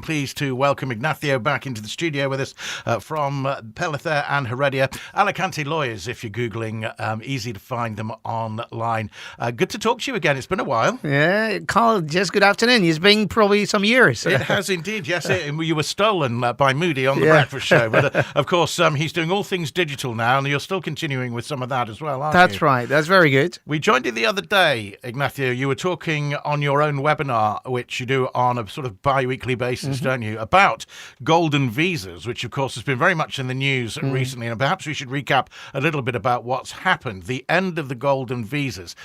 I'm pleased to welcome Ignacio back into the studio with us from Pellicer and Heredia. Alicante lawyers, if you're Googling, easy to find them online. Good to talk to you again. It's been a while. Yeah, Carl, just good afternoon. It's been probably some years. It has indeed, yes. You were stolen by Moody on the breakfast show. But of course, he's doing all things digital now, and you're still continuing with some of that as well, aren't you? That's right. That's very good. We joined you the other day, Ignacio. You were talking on your own webinar, which you do on a sort of bi-weekly basis, don't you, about golden visas, which, of course, has been very much in the news recently. And perhaps we should recap a little bit about what's happened. The end of the golden visas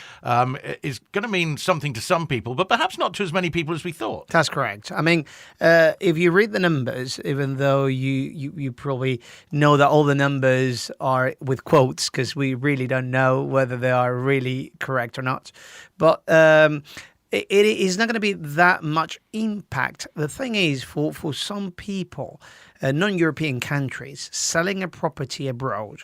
is going to mean something to some people, but perhaps not to as many people as we thought. That's correct. I mean, if you read the numbers, even though you probably know that all the numbers are with quotes, because we really don't know whether they are really correct or not, but it is not going to be that much impact. The thing is, for some people, non-European countries, selling a property abroad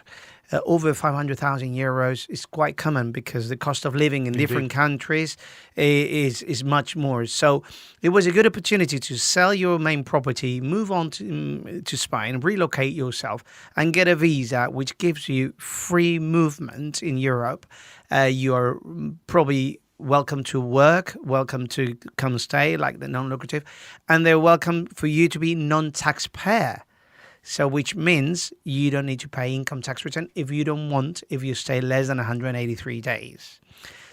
over 500,000 euros is quite common because the cost of living in different countries is much more. So it was a good opportunity to sell your main property, move on to Spain, relocate yourself, and get a visa which gives you free movement in Europe. You are probably welcome to work, welcome to come stay, like the non-lucrative, and they're welcome for you to be non-taxpayer. So which means you don't need to pay income tax return if you stay less than 183 days.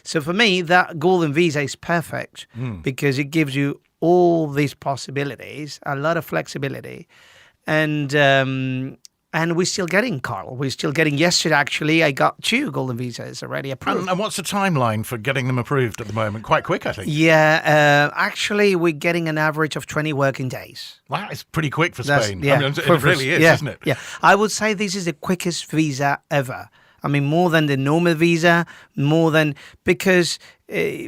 So for me, that golden visa is perfect because it gives you all these possibilities, a lot of flexibility. And we're still getting, Carl. We're still getting. Yesterday, actually, I got 2 golden visas already approved. And what's the timeline for getting them approved at the moment? Quite quick, I think. Yeah, actually, we're getting an average of 20 working days. Wow, it's pretty quick for Spain. Yeah, I mean, it really is, isn't it? Yeah, I would say this is the quickest visa ever. I mean, more than the normal visa, because, I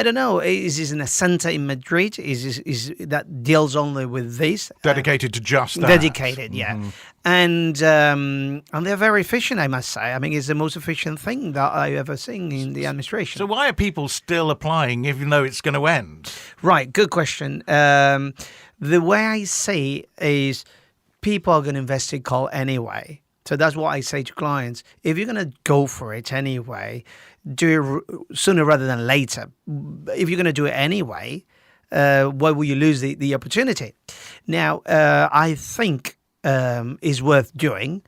don't know, is this in a center in Madrid? Is that deals only with this? Dedicated to just that. Dedicated, yeah. And they're very efficient, I must say. I mean, it's the most efficient thing that I've ever seen in the administration. So why are people still applying even though it's going to end? Right, good question. The way I see is people are going to invest in coal anyway. So that's what I say to clients. If you're going to go for it anyway, do it sooner rather than later. If you're going to do it anyway, why will you lose the opportunity? Now, I think is worth doing.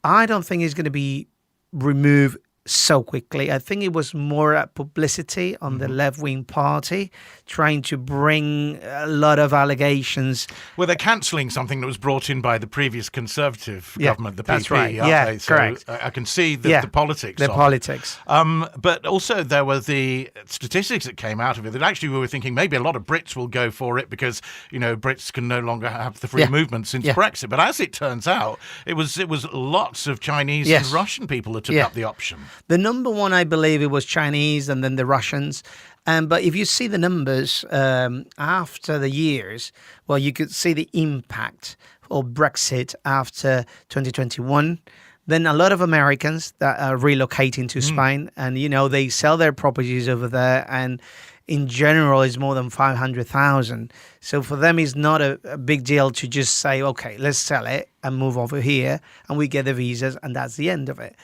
I don't think it's going to be removed so quickly. I think it was more publicity on the left-wing party trying to bring a lot of allegations. Well, they're cancelling something that was brought in by the previous Conservative government, the PP. That's right. They? So correct. I can see the politics. The politics. But also there were the statistics that came out of it that actually we were thinking maybe a lot of Brits will go for it because, Brits can no longer have the free movement since Brexit. But as it turns out, it was lots of Chinese and Russian people that took up the option. The number one, I believe, it was Chinese and then the Russians. But if you see the numbers after the years, well, you could see the impact of Brexit after 2021. Then a lot of Americans that are relocating to Spain and, they sell their properties over there. And in general, it's more than 500,000. So for them, it's not a big deal to just say, OK, let's sell it and move over here. And we get the visas and that's the end of it.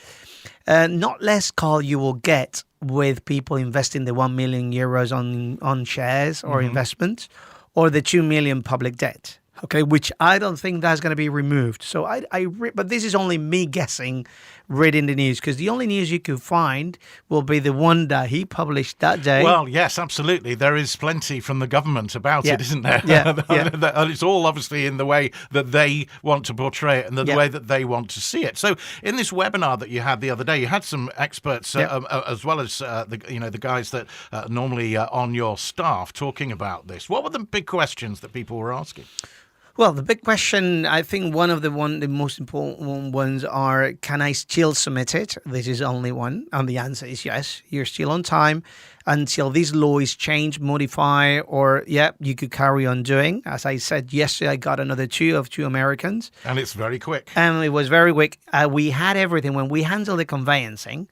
Not less, Carl, you will get with people investing the 1 million euros on shares or investments or the 2 million public debt. Okay, which I don't think that's going to be removed. So but this is only me guessing, reading the news, because the only news you can find will be the one that he published that day. Well, yes, absolutely. There is plenty from the government about it, isn't there? Yeah. And it's all obviously in the way that they want to portray it and the way that they want to see it. So in this webinar that you had the other day, you had some experts as well as the guys that normally are on your staff talking about this. What were the big questions that people were asking? Well, the big question, I think the most important ones are, can I still submit it? This is only one. And the answer is yes, you're still on time until this law is changed, modify, or, you could carry on doing. As I said yesterday, I got another 2 Americans. And it's very quick. And it was very quick. We had everything. When we handled the conveyancing,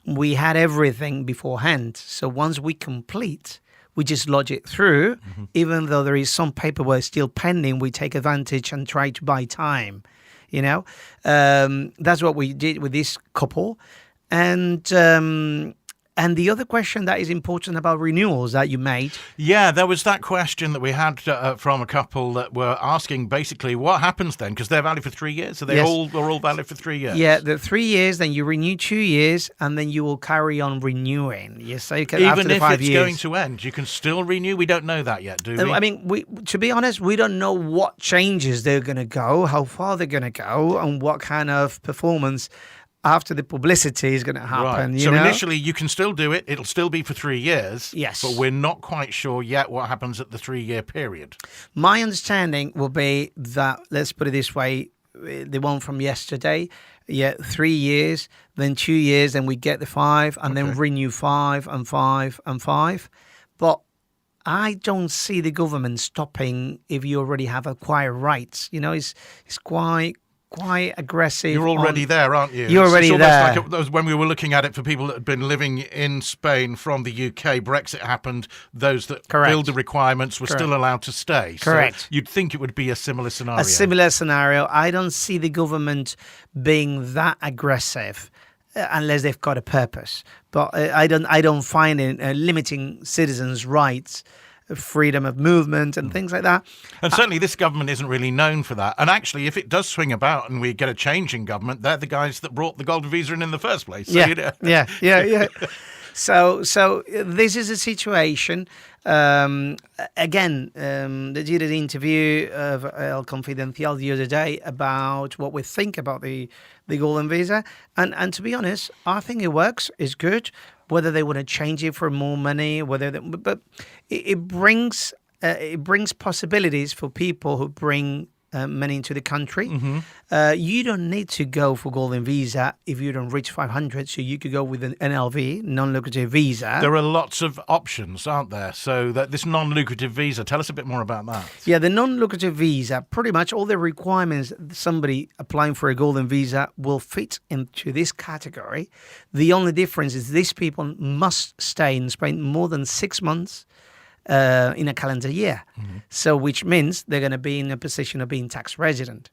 we had everything beforehand. So once we complete, we just lodge it through, even though there is some paperwork still pending. We take advantage and try to buy time. That's what we did with this couple. And the other question that is important about renewals that you made. Yeah, there was that question that we had from a couple that were asking basically what happens then, because they're valid for 3 years. So they're all valid for 3 years. Yeah, the 3 years, then you renew 2 years, and then you will carry on renewing. Yes, so even after the if 5 it's years. going to end, you can still renew. We don't know that yet, do we? I mean, to be honest, we don't know what changes they're going to go, how far they're going to go, and what kind of performance after the publicity is going to happen. Right. So initially you can still do it. It'll still be for 3 years. Yes. But we're not quite sure yet what happens at the 3-year period. My understanding will be that, let's put it this way, the one from yesterday, 3 years, then 2 years, then we get the 5, and then renew 5 and 5 and 5. But I don't see the government stopping if you already have acquired rights. It's quite aggressive. You're already there, aren't you? You're already there. Like when we were looking at it for people that had been living in Spain from the UK, Brexit happened. Those that filled the requirements were still allowed to stay. Correct. So you'd think it would be a similar scenario. A similar scenario. I don't see the government being that aggressive unless they've got a purpose. But I don't find it limiting citizens' rights, freedom of movement and things like that. And certainly this government isn't really known for that. And actually, if it does swing about and we get a change in government, they're the guys that brought the golden visa in the first place. So, Yeah. So this is a situation. They did an interview of El Confidencial the other day about what we think about the golden visa. And to be honest, I think it works. It's good. Whether they want to change it for more money, but it brings possibilities for people who bring money into the country. You don't need to go for golden visa if you don't reach 500. So you could go with an NLV, non-lucrative visa. There are lots of options, aren't there? So that this non-lucrative visa, tell us a bit more about that. Yeah, the non-lucrative visa, pretty much all the requirements somebody applying for a golden visa will fit into this category. The only difference is these people must stay in Spain more than 6 months in a calendar year. So which means they're going to be in a position of being tax resident.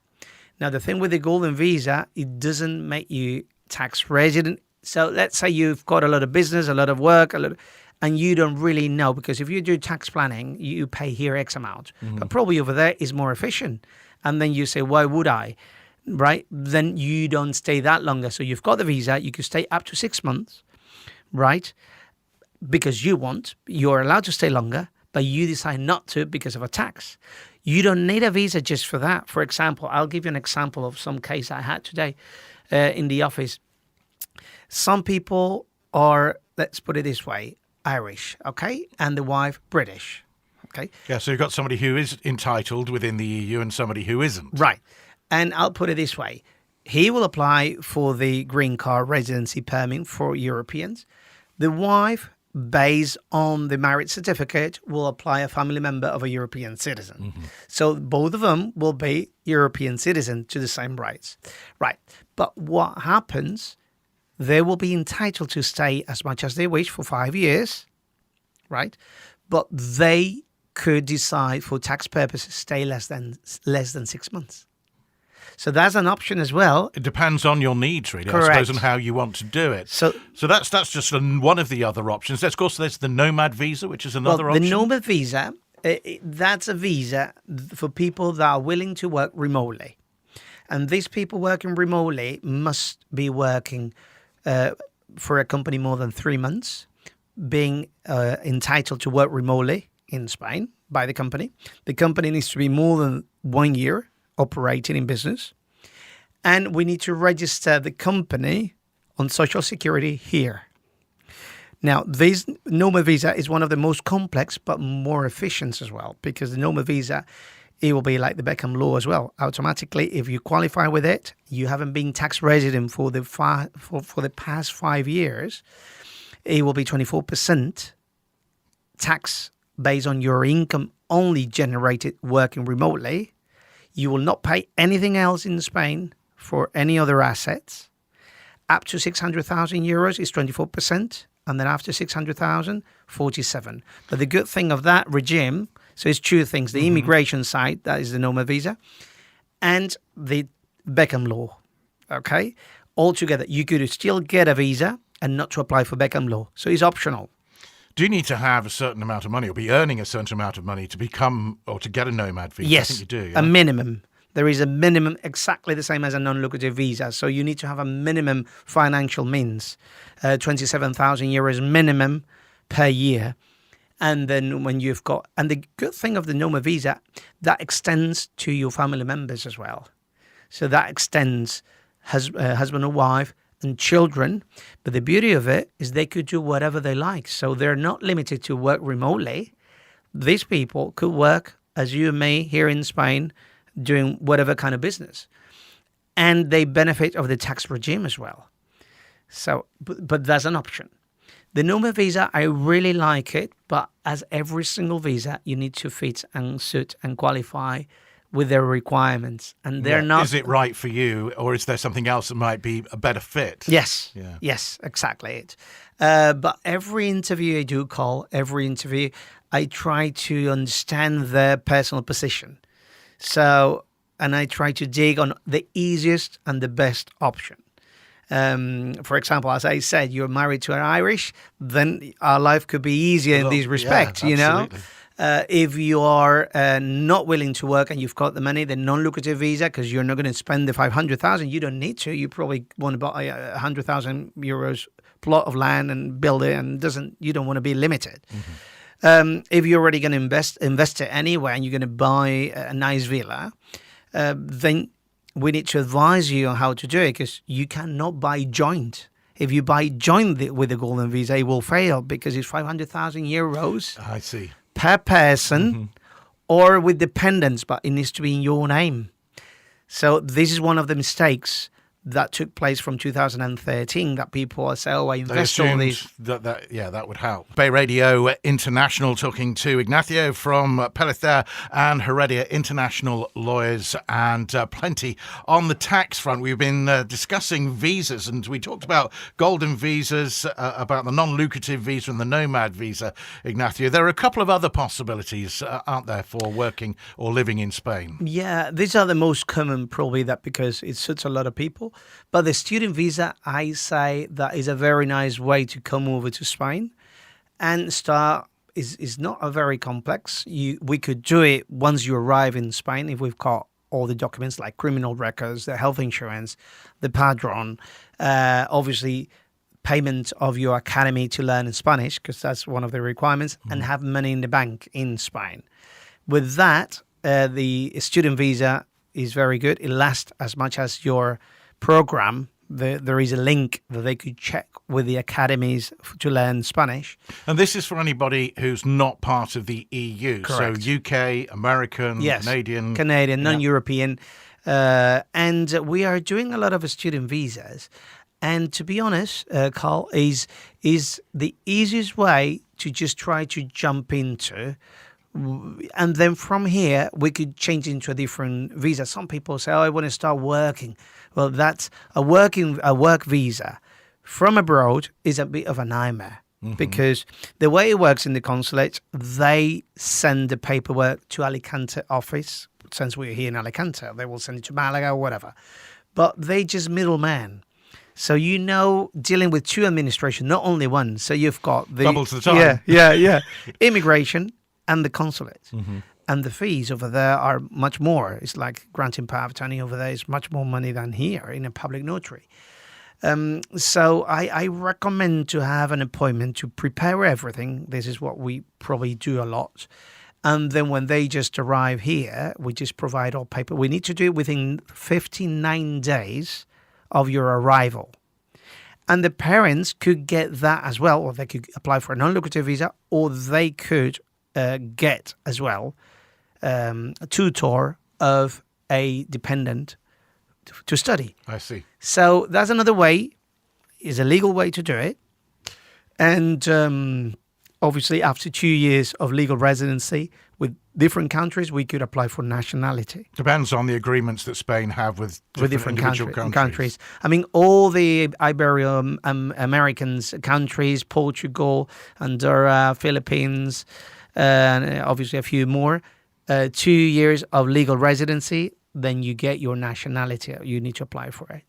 Now, the thing with the golden visa, it doesn't make you tax resident. So let's say you've got a lot of business, a lot of work, and you don't really know, because if you do tax planning, you pay here X amount. But probably over there is more efficient. And then you say, why would I? Right? Then you don't stay that longer. So you've got the visa, you could stay up to 6 months, right? Because you're allowed to stay longer, but you decide not to because of a tax. You don't need a visa just for that. For example, I'll give you an example of some case I had today in the office. Some people are, let's put it this way, Irish, okay? And the wife, British, okay? Yeah, so you've got somebody who is entitled within the EU and somebody who isn't. Right. And I'll put it this way. He will apply for the green card residency permit for Europeans. The wife, based on the marriage certificate, will apply a family member of a European citizen. So both of them will be European citizen to the same rights. Right. But what happens, they will be entitled to stay as much as they wish for 5 years, right? But they could decide for tax purposes stay less than 6 months. So that's an option as well. It depends on your needs, really, Correct. I suppose, and how you want to do it. So that's just one of the other options. Of course, there's the nomad visa, which is another option. The nomad visa, that's a visa for people that are willing to work remotely. And these people working remotely must be working for a company more than 3 months, being entitled to work remotely in Spain by the company. The company needs to be more than 1 year operating in business, and we need to register the company on Social Security here. Now, this nomad visa is one of the most complex but more efficient as well, because the nomad visa, it will be like the Beckham Law as well. Automatically, if you qualify with it, you haven't been tax resident for the past 5 years, it will be 24% tax based on your income only generated working remotely. You will not pay anything else in Spain for any other assets. Up to 600,000 euros is 24%. and then after 600,000, 47. But the good thing of that regime, so it's two things: the immigration side, that is the nomad visa, and the Beckham Law. Okay, altogether, you could still get a visa and not to apply for Beckham Law, so it's optional. Do you need to have a certain amount of money or be earning a certain amount of money to become or to get a nomad visa? Yes, I think you do. a minimum. There is a minimum exactly the same as a non-lucrative visa. So you need to have a minimum financial means, 27,000 euros minimum per year. And then when you've got, and the good thing of the nomad visa, that extends to your family members as well. So that extends husband or wife and children. But the beauty of it is they could do whatever they like. So they're not limited to work remotely. These people could work as you and me here in Spain, doing whatever kind of business. And they benefit of the tax regime as well. So, but that's an option. The nomad visa, I really like it, but as every single visa, you need to fit and suit and qualify with their requirements. And they're not... Is it right for you, or is there something else that might be a better fit? Yes. Yeah. Yes, exactly it. But every interview I do call, I try to understand their personal position. So, and I try to dig on the easiest and the best option. For example, as I said, you're married to an Irish, then our life could be easier in these respects, you know? If you are not willing to work and you've got the money, the non-lucrative visa, because you're not going to spend the 500,000, you don't need to. You probably want to buy 100,000 euros plot of land and build it, and you don't want to be limited. If you're already going to invest it anywhere and you're going to buy a nice villa, then we need to advise you on how to do it, because you cannot buy joint. If you buy joint with the golden visa, it will fail because it's 500,000 euros. I see. Per person or with dependents, but it needs to be in your name. So this is one of the mistakes that took place from 2013, that people say, oh, I invest all these. That would help. BayRadio International talking to Ignacio from Pellicer and Heredia International Lawyers, and plenty on the tax front. We've been discussing visas, and we talked about golden visas, about the non-lucrative visa and the nomad visa, Ignacio. There are a couple of other possibilities, aren't there, for working or living in Spain? Yeah, these are the most common, probably, that because it suits a lot of people. But the student visa, I say that is a very nice way to come over to Spain, and start is not a very complex. We could do it once you arrive in Spain if we've got all the documents like criminal records, the health insurance, the padron, obviously payment of your academy to learn Spanish, because that's one of the requirements, and have money in the bank in Spain. With that, the student visa is very good. It lasts as much as your program. There is a link that they could check with the academies to learn Spanish. And this is for anybody who's not part of the EU. Correct. So UK, American, yes. Canadian, non-European. And we are doing a lot of student visas. And to be honest, Carl, is the easiest way to just try to jump into. And then from here, we could change into a different visa. Some people say, oh, I want to start working. Well, that's a work visa from abroad is a bit of a nightmare, because the way it works in the consulate, they send the paperwork to Alicante office. Since we're here in Alicante, they will send it to Malaga or whatever. But they just middleman. So, dealing with two administrations, not only one. So you've got the... Double to the time. Yeah. Immigration and the consulate. And the fees over there are much more. It's like granting power of attorney over there is much more money than here in a public notary. So I recommend to have an appointment to prepare everything. This is what we probably do a lot. And then when they just arrive here, we just provide all paper. We need to do it within 59 days of your arrival. And the parents could get that as well, or they could apply for a non-lucrative visa, or they could get as well a tutor of a dependent to study. I see. So that's another way, is a legal way to do it. And obviously, after 2 years of legal residency with different countries, we could apply for nationality. Depends on the agreements that Spain have with different individual countries. I mean, all the Ibero-Americans countries, Portugal, Andorra, Philippines, and obviously a few more, 2 years of legal residency, then you get your nationality. You need to apply for it.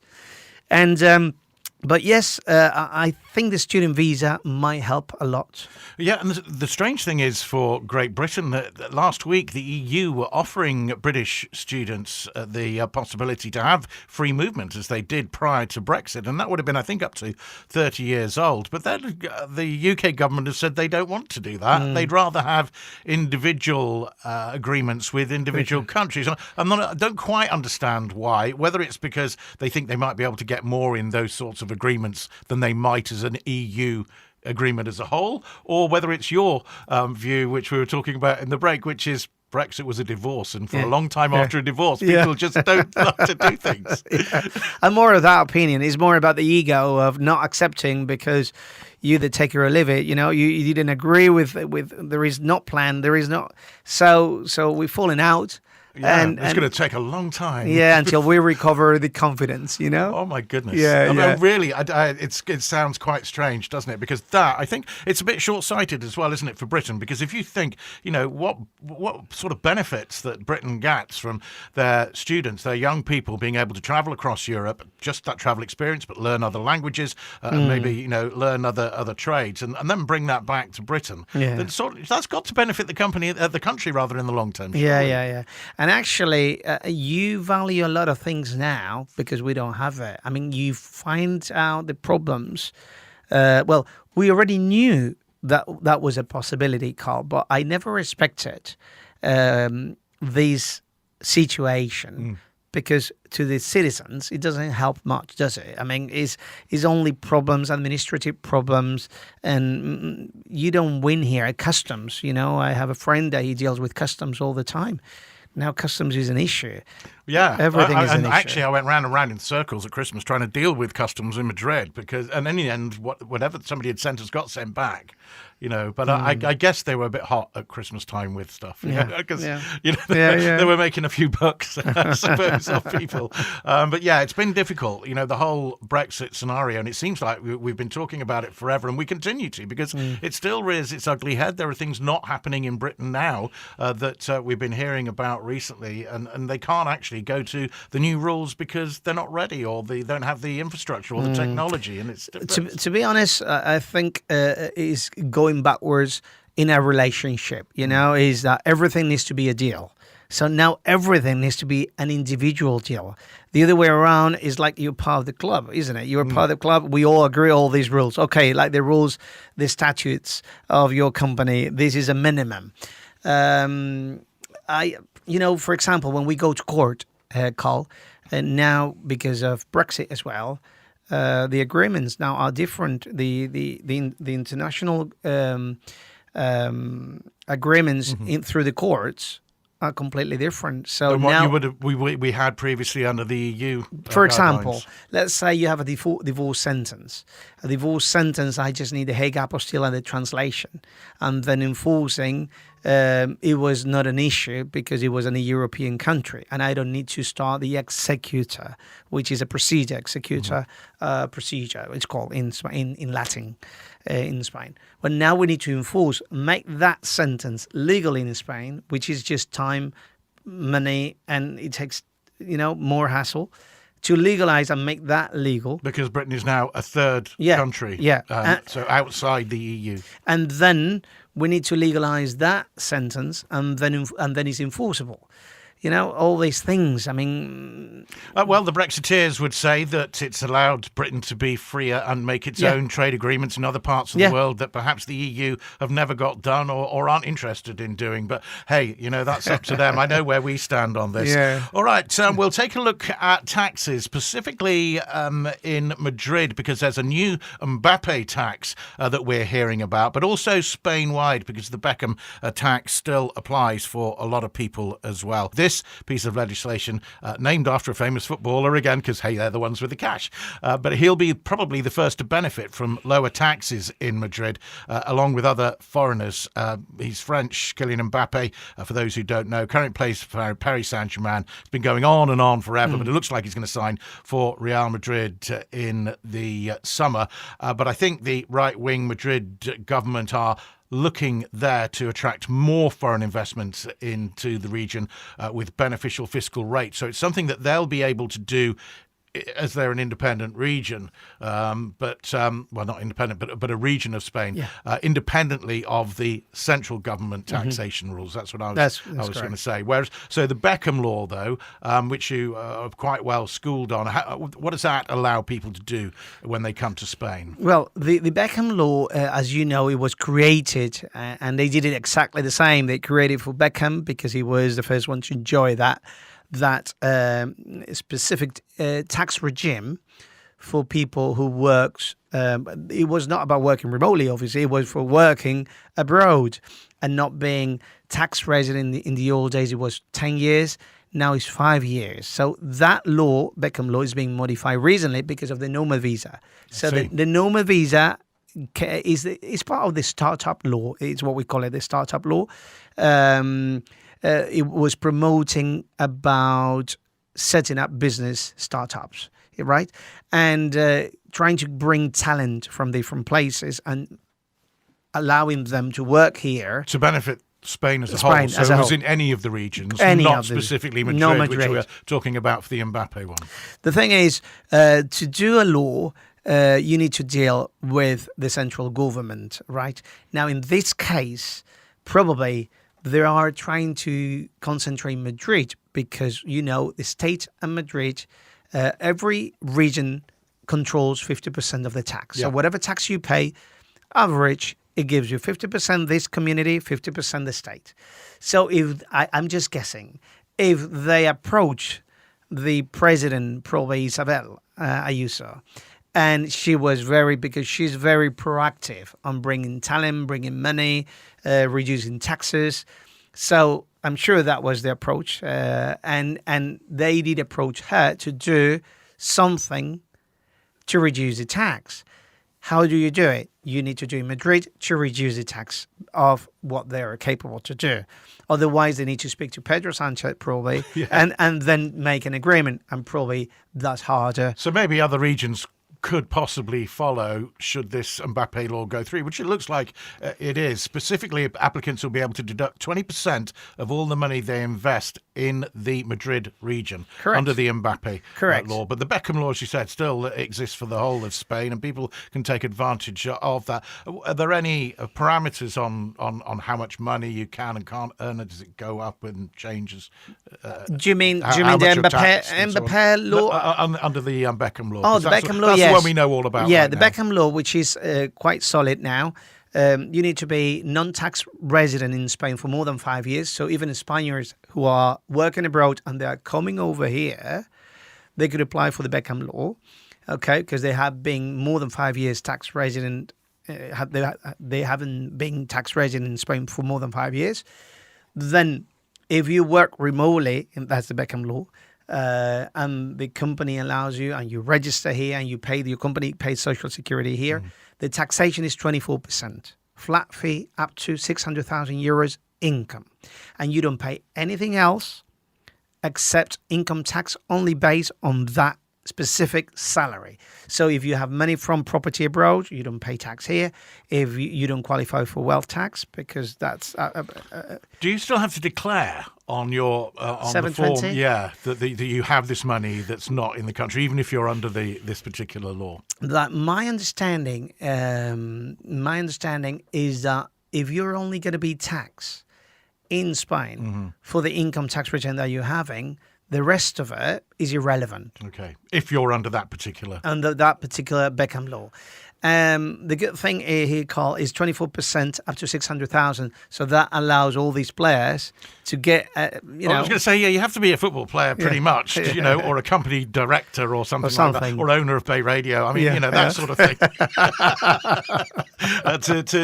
And but yes, I think the student visa might help a lot. Yeah, and the strange thing is for Great Britain that last week the EU were offering British students the possibility to have free movement as they did prior to Brexit, and that would have been, I think, up to 30 years old. But then the UK government has said they don't want to do that. They'd rather have individual agreements with individual countries. I don't quite understand why, whether it's because they think they might be able to get more in those sorts of agreements than they might as an EU agreement as a whole, or whether it's your view, which we were talking about in the break, which is Brexit was a divorce, and for a long time after a divorce, people just don't like to do things. I'm more of that opinion. It's more about the ego of not accepting because you either take it or leave it. You know, you didn't agree with there is not plan, there is not. So we're falling out. Yeah, and it's going to take a long time. Yeah, until we recover the confidence, you know? Oh, my goodness. Yeah, mean, really, it sounds quite strange, doesn't it? Because I think it's a bit short-sighted as well, isn't it, for Britain? Because if you think, you know, what sort of benefits that Britain gets from their students, their young people being able to travel across Europe, just that travel experience, but learn other languages and maybe, you know, learn other trades and then bring that back to Britain, then that's got to benefit the country rather in the long term. Yeah. And actually, you value a lot of things now because we don't have it. I mean, you find out the problems. Well, we already knew that was a possibility, Carl, but I never respected this situation because to the citizens, it doesn't help much, does it? I mean, it's only problems, administrative problems, and you don't win here at customs. You know, I have a friend that he deals with customs all the time. Now customs is an issue. Yeah, everything is an issue. Actually, I went round and round in circles at Christmas trying to deal with customs in Madrid and in the end, whatever somebody had sent us got sent back. You know, but I guess they were a bit hot at Christmas time with stuff. Because they were making a few bucks, I suppose, off people. But yeah, it's been difficult. You know, the whole Brexit scenario, and it seems like we've been talking about it forever, and we continue to because it still rears its ugly head. There are things not happening in Britain now that we've been hearing about recently, and they can't actually go to the new rules because they're not ready or they don't have the infrastructure or the technology. And it's to be honest, I think is going backwards in a relationship, you know, is that everything needs to be a deal. So now everything needs to be an individual deal. The other way around is like you're part of the club, isn't it? You're part of the club. We all agree all these rules. Okay, like the rules, the statutes of your company, this is a minimum. For example, when we go to court, Carl, and now because of Brexit as well, the agreements now are different. The international agreements through the courts are completely different. So than what now we had previously under the EU. For example, let's say you have a divorce sentence. A divorce sentence, I just need the Hague apostille and the translation, and then enforcing. It was not an issue because it was in a European country, and I don't need to start the executor, which is a procedure. Procedure, it's called in Latin, in Spain. But now we need to enforce, make that sentence legal in Spain, which is just time, money, and it takes more hassle to legalize and make that legal. Because Britain is now a third country, so outside the EU, and then we need to legalize that sentence, and then it's enforceable. You know, all these things. I mean... well, the Brexiteers would say that it's allowed Britain to be freer and make its own trade agreements in other parts of the world that perhaps the EU have never got done or aren't interested in doing. But, hey, that's up to them. I know where we stand on this. Yeah. All right, we'll take a look at taxes, specifically in Madrid, because there's a new Mbappé tax that we're hearing about, but also Spain-wide, because the Beckham tax still applies for a lot of people as well. This this piece of legislation, named after a famous footballer again, because, hey, they're the ones with the cash. But he'll be probably the first to benefit from lower taxes in Madrid, along with other foreigners. He's French, Kylian Mbappé, for those who don't know, currently plays for Paris Saint-Germain. It's been going on and on forever, but it looks like he's going to sign for Real Madrid in the summer. But I think the right-wing Madrid government are looking there to attract more foreign investments into the region with beneficial fiscal rates. So it's something that they'll be able to do as they're an independent region, well, not independent, but a region of Spain, independently of the central government taxation rules. That's what I was going to say. Whereas, so the Beckham Law, though, which you are quite well schooled on, what does that allow people to do when they come to Spain? Well, the Beckham Law, as you know, it was created, and they did it exactly the same. They created for Beckham because he was the first one to enjoy that specific tax regime for people who worked. It was not about working remotely, obviously. It was for working abroad and not being tax resident. In the old days, it was 10 years. Now it's 5 years. So that law, Beckham Law, is being modified recently because of the nomad visa. So the nomad visa is part of the startup law. It's what we call it, the startup law. It was promoting about setting up business startups, right? And trying to bring talent from different places and allowing them to work here. To benefit Spain as a whole. So it was in any of the regions, not specifically Madrid, which we're talking about for the Mbappé one. The thing is, to do a law, you need to deal with the central government, right? Now, in this case, probably they are trying to concentrate in Madrid because, the state and Madrid, every region controls 50% of the tax. So whatever tax you pay, average, it gives you 50% this community, 50% the state. So if I'm just guessing, if they approach the president, probably Isabel Ayuso, and because she's very proactive on bringing talent, bringing money, reducing taxes. So I'm sure that was the approach. And they did approach her to do something to reduce the tax. How do you do it? You need to do in Madrid to reduce the tax of what they are capable to do. Otherwise, they need to speak to Pedro Sanchez probably and then make an agreement. And probably that's harder. So maybe other regions could possibly follow should this Mbappé law go through, which it looks like it is. Specifically, applicants will be able to deduct 20% of all the money they invest in the Madrid region under the Mbappé law. But the Beckham law, as you said, still exists for the whole of Spain, and people can take advantage of that. Are there any parameters on how much money you can and can't earn? Does it go up and changes? Do you mean the Mbappé law? Under the Beckham law. Oh, the Beckham law, That's the one we know all about. Yeah, the Beckham Law, which is quite solid now. You need to be non-tax resident in Spain for more than 5 years. So even Spaniards who are working abroad and they are coming over here, they could apply for the Beckham Law, okay, because they have been more than 5 years tax resident. They haven't been tax resident in Spain for more than 5 years. Then if you work remotely, and that's the Beckham Law, and the company allows you and you register here and your company pays social security here, the taxation is 24%. Flat fee up to 600,000 euros income. And you don't pay anything else except income tax only based on that specific salary. So if you have money from property abroad, you don't pay tax here. If you don't qualify for wealth tax, because that's... Do you still have to declare on your on the form, that you have this money that's not in the country, even if you're under this particular law? That my understanding is that if you're only going to be taxed in Spain for the income tax return that you're having, the rest of it is irrelevant. Okay, if you're under that particular Beckham law. The good thing here, Carl, is 24% up to 600,000. So that allows all these players to get, I was going to say, you have to be a football player pretty much, or a company director or something like that, or owner of BayRadio. I mean, that sort of thing,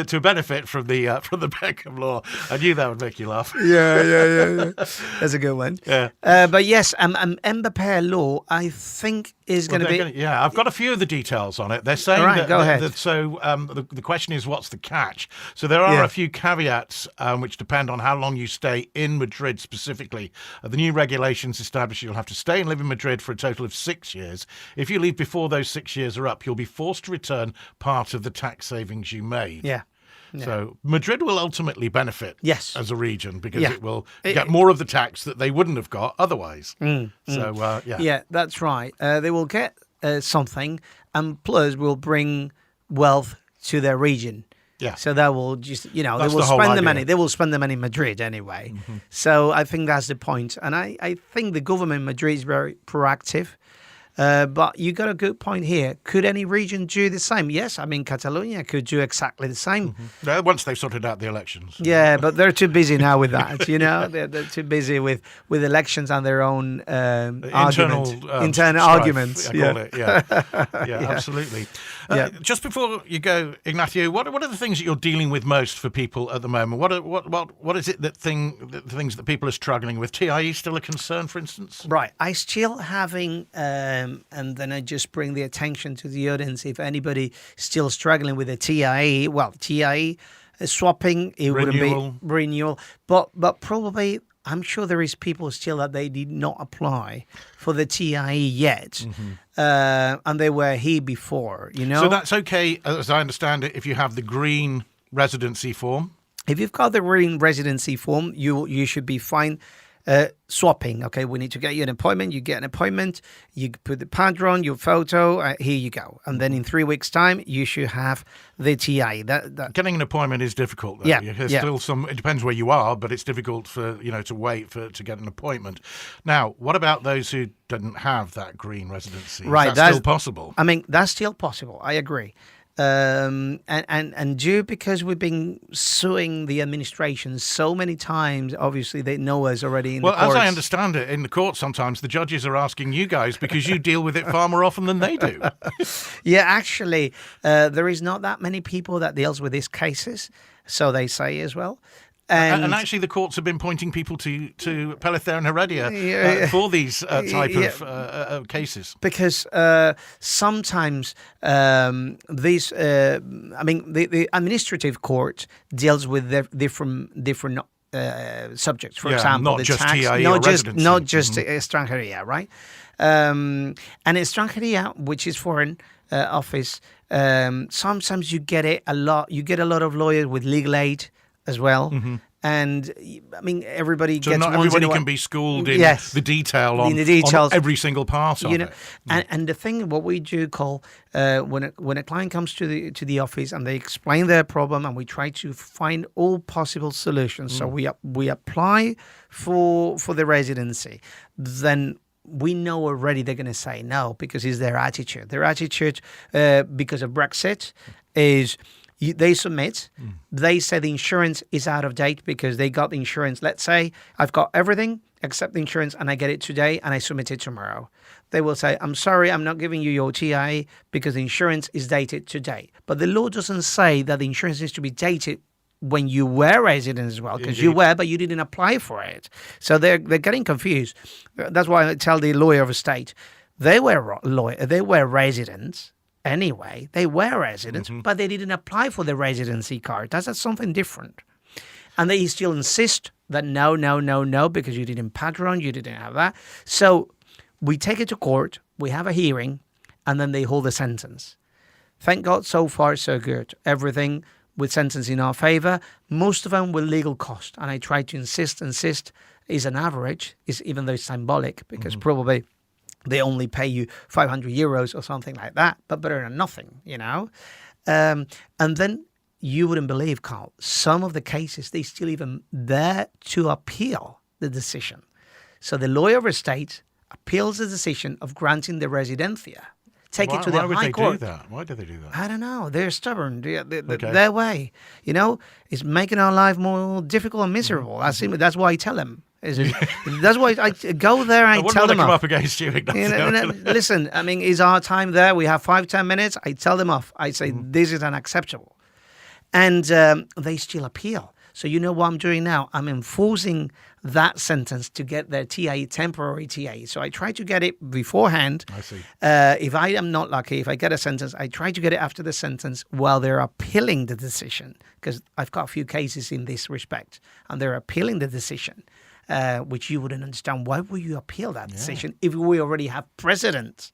to benefit from the Beckham Law. I knew that would make you laugh. Yeah. That's a good one. Yeah. But yes, Mbappé Law, I think, is going to be... I've got a few of the details on it. They're saying go ahead. The question is, what's the catch? So there are a few caveats which depend on how long you stay in Madrid specifically. The new regulations establish you'll have to stay and live in Madrid for a total of 6 years. If you leave before those 6 years are up, you'll be forced to return part of the tax savings you made. Yeah. So Madrid will ultimately benefit as a region because it will get more of the tax that they wouldn't have got otherwise. Yeah, that's right. They will get something, and plus will bring wealth to their region. Yeah. So that will just, they will spend the money. They will spend the money in Madrid anyway. Mm-hmm. So I think that's the point. And I think the government in Madrid is very proactive. But you got a good point here. Could any region do the same? Yes, I mean, Catalonia could do exactly the same. Mm-hmm. Once they've sorted out the elections. Yeah, but they're too busy now with that, They're too busy with elections and their own internal arguments. I call it. Yeah, absolutely. Just before you go, Ignacio, what are the things that you're dealing with most for people at the moment? What is it the things that people are struggling with? TIE still a concern, for instance? Right. I still having... and then I just bring the attention to the audience. If anybody still struggling with the TIE, TIE swapping, it wouldn't be renewal. But probably, I'm sure there is people still that they did not apply for the TIE yet. And they were here before, So that's okay, as I understand it, if you have the green residency form. If you've got the green residency form, you should be fine. Swapping, okay, we need to get you an appointment. You get an appointment, you put the padron, your photo, here you go. And then in 3 weeks' time, you should have the TI. Getting an appointment is difficult, though. Still it depends where you are, but it's difficult for, to wait to get an appointment. Now, what about those who didn't have that green residency? Right, that's still possible? I mean, that's still possible. I agree. And due because we've been suing the administration so many times, obviously they know us already in the courts. Well, as I understand it, in the court sometimes the judges are asking you guys because you deal with it far more often than they do. Yeah, actually, there is not that many people that deals with these cases, so they say as well. And actually, the courts have been pointing people to Pellicer and Heredia for these type of cases. Because sometimes these, the administrative court deals with different subjects. For example, not the just tax, TIE not or just residency. not just extranjería, right? And extranjería, which is foreign office, sometimes you get it a lot. You get a lot of lawyers with legal aid as well. And I mean, everybody gets. So not everybody can be schooled in the detail on every single part of it. And the thing, what we do, Cole, when a client comes to the office and they explain their problem, and we try to find all possible solutions. So we apply for the residency, then we know already they're going to say no because it's their attitude. Their attitude, because of Brexit, is. They submit, they say the insurance is out of date because they got the insurance. Let's say I've got everything except the insurance and I get it today and I submit it tomorrow. They will say, I'm sorry, I'm not giving you your TIE because the insurance is dated today. But the law doesn't say that the insurance needs to be dated when you were resident as well, because you were, but you didn't apply for it. So they're getting confused. That's why I tell the lawyer of a state, they were residents. Anyway, they were residents, but they didn't apply for the residency card. That's something different. And they still insist that no, because you didn't padron, you didn't have that. So we take it to court, we have a hearing, and then they hold a sentence. Thank God, so far, so good. Everything with sentence in our favor, most of them with legal cost. And I try to insist is an average, even though it's symbolic, because probably they only pay you 500 euros or something like that, but better than nothing, And then you wouldn't believe, Carl, some of the cases, they still even there to appeal the decision. So the lawyer of a state appeals the decision of granting the residencia take it to the High Court. Why would they do that? Why do they do that? I don't know. They're stubborn. Okay. Their way, is making our life more difficult and miserable. That's why I tell them. That's why I go there. I tell them come off. up against you, Ignacio. Listen, I mean, is our time there? We have 5-10 minutes. I tell them off. I say this is unacceptable, and they still appeal. So you know what I'm doing now? I'm enforcing that sentence to get their TA, temporary TA. So I try to get it beforehand. I see. If I am not lucky, if I get a sentence, I try to get it after the sentence while they're appealing the decision, because I've got a few cases in this respect, and they're appealing the decision, which you wouldn't understand. Why would you appeal that decision if we already have precedent?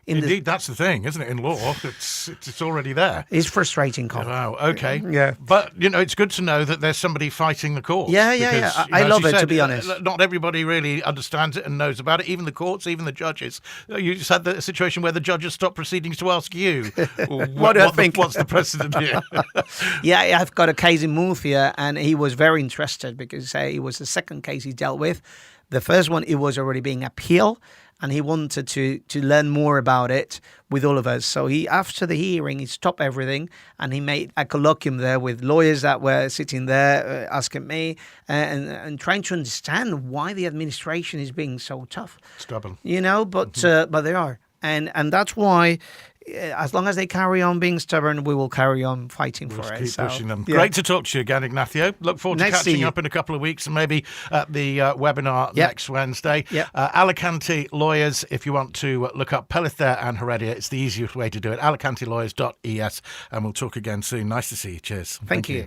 Indeed, that's the thing, isn't it? In law, it's already there. It's frustrating, Colin. Wow. Okay. Yeah. But it's good to know that there's somebody fighting the courts. Yeah. I love it, said, to be honest. Not everybody really understands it and knows about it. Even the courts, even the judges. You just had the situation where the judges stopped proceedings to ask you. What do I think? What's the precedent here? Yeah, I've got a case in Murcia, and he was very interested because it was the second case he dealt with. The first one, it was already being appealed, and he wanted to learn more about it with all of us. So after the hearing, he stopped everything, and he made a colloquium there with lawyers that were sitting there asking me and trying to understand why the administration is being so tough. Stubborn. But they are. And that's why, as long as they carry on being stubborn, we will carry on fighting for it. Keep pushing them. Yeah. Great to talk to you again, Ignacio. Look forward to catching up in a couple of weeks and maybe at the webinar next Wednesday. Yep. Alicante Lawyers, if you want to look up Pellicer and Heredia, it's the easiest way to do it. AlicanteLawyers.es, and we'll talk again soon. Nice to see you. Cheers. Thank you.